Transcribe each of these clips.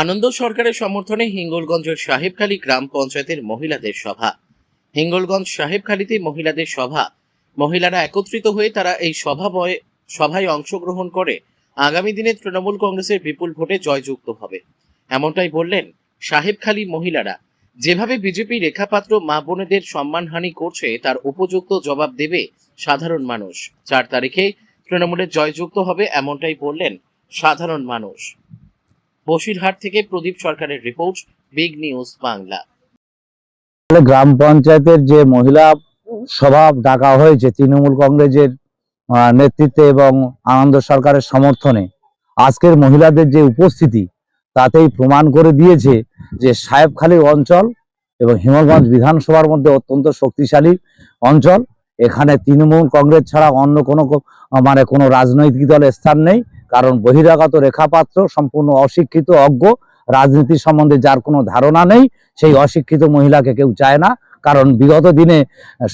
আনন্দ সরকারের সমর্থনে হিঙ্গলগঞ্জের সাহেবখালী গ্রাম পঞ্চায়েতের মহিলাদের সভা। হিঙ্গলগঞ্জ সাহেবখালীতে মহিলাদের সভা। মহিলারা একত্রিত হয়ে তারা এই সভায় অংশগ্রহণ করে আগামী দিনে তৃণমূল কংগ্রেসের বিপুল ভোটে জয়যুক্ত হবে, এমনটাই বললেন সাহেবখালী মহিলারা। যেভাবে বিজেপি রেখাপাত্র মা বোনেদের সম্মানহানি করছে তার উপযুক্ত জবাব দেবে সাধারণ মানুষ। 4 তারিখে তৃণমূলের জয়যুক্ত হবে, এমনটাই বললেন সাধারণ মানুষ। বসিরহাট থেকে প্রদীপ সরকারের রিপোর্ট, বিগ নিউজ বাংলা। গ্রাম পঞ্চায়েতের যে মহিলা সভা ডাকা হয়েছে তৃণমূল কংগ্রেসের নেতৃত্বে এবং আনন্দ সরকারের সমর্থনে, আজকের মহিলাদের যে উপস্থিতি তাতেই প্রমাণ করে দিয়েছে যে সাহেবখালী অঞ্চল এবং হিঙ্গলগঞ্জ বিধানসভার মধ্যে অত্যন্ত শক্তিশালী অঞ্চল। এখানে তৃণমূল কংগ্রেস ছাড়া অন্য কোনো রাজনৈতিক দলের স্থান নেই, কারণ বহিরাগত রেখাপাত্র সম্পূর্ণ অশিক্ষিত, অজ্ঞ, রাজনীতি সম্বন্ধে যার কোনো ধারণা নেই, সেই অশিক্ষিত মহিলাকে কেউ চায় না। কারণ বিগত দিনে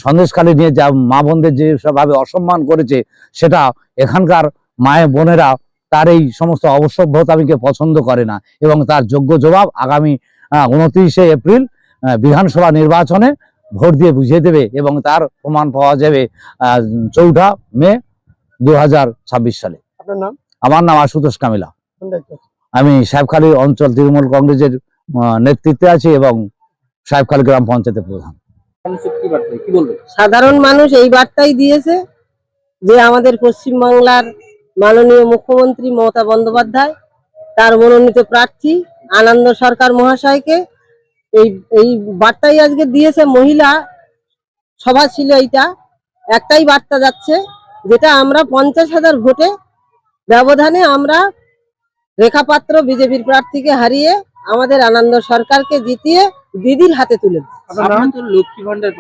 সন্দেশখালী নিয়ে যা মা বোনদের যেভাবে অসম্মান করেছে, সেটা এখানকার মায়ের বোনেরা তার এই সমস্ত অবসভ্যতামিকে পছন্দ করে না এবং তার যোগ্য জবাব আগামী 29শে এপ্রিল বিধানসভা নির্বাচনে ভোট দিয়ে বুঝিয়ে দেবে এবং তার প্রমাণ পাওয়া যাবে 4 মে 2026 সালে। আপনার নাম? আমার নাম আশুতোষ কামিলা। কোন দায়িত্বে? আমি সাহেবখালী অঞ্চল তৃণমূল কংগ্রেসের নেতৃত্বে আছি এবং সাহেবখালী গ্রাম পঞ্চায়েতের প্রধান। সাধারণ মানুষ এই বার্তাই দিয়েছে যে আমাদের পশ্চিমবাংলার মাননীয় মুখ্যমন্ত্রী মমতা বন্দ্যোপাধ্যায় তার মনোনীত প্রার্থী আনন্দ সরকার মহাশয়কে এই বার্তাই আজকে দিয়েছে। মহিলা সভা ছিল, এইটা একটাই বার্তা যাচ্ছে, যেটা আমরা 50,000 ভোটে ব্যবধানে আমরা রেখাপাত্র বিজেপির প্রার্থীকে হারিয়ে আমাদের আনন্দ সরকারকে জিতিয়ে দিদির হাতে তুলে দেব। লক্ষ্মী ভান্ডার